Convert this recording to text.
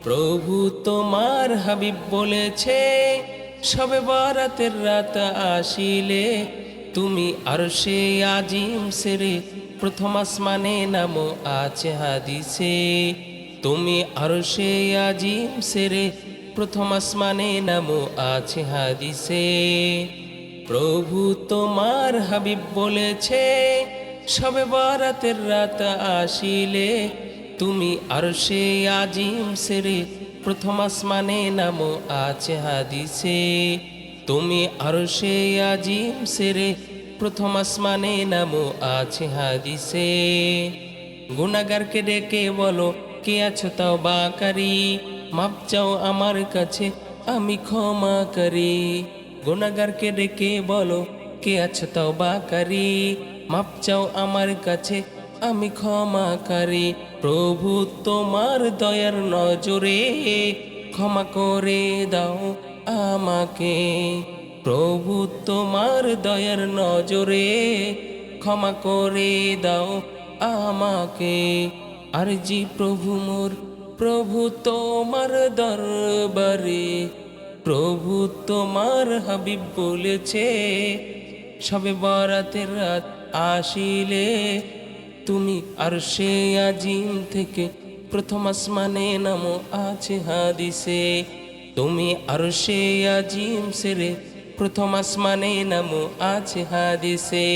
প্রভু তোমার হাবিব বলেছে, শবে বরাতের রাত আসিলে তুমি আরশে আজিম সেরে প্রথম আসমানে নামো আছে হাদিসে। তুমি আরশে আজিম সেরে প্রথম আসমানে নামো আছে হাদিসে। প্রভু তোমার হাবিব বলেছে, শবে বরাতের রাত আসিলে তুমি আরশে আজিম সেরে প্রথম আসমানে নামো আছে হাদিসে। তুমি আরশে আজিম সেরে প্রথম আসমানে নামো আছে হাদিসে। গুনাহগারকে ডেকে বলো, কে আছো তাওবাকারী, মাপ চাও আমার কাছে আমি ক্ষমা করি। গুনাহগারকে ডেকে বলো, কে আছো তাওবাকারী, মাপ চাও আমার কাছে আমি ক্ষমা করি। প্রভু তোমার দয়ার নজরে ক্ষমা করে দাও আমাকে। প্রভু তোমার দয়ার নজরে ক্ষমা করে দাও আমাকে। আরজি প্রভু মোর, প্রভু তোমার দরবারে, প্রভু তোমার হাবিব বলেছে, শবে বরাতের রাত আসিলে তুমি আরশে আজিম থেকে প্রথম আসমানে নামো আছে হাদিসে। তুমি আরশে আজিম সেরে প্রথম আসমানে নামো আছে হাদিসে।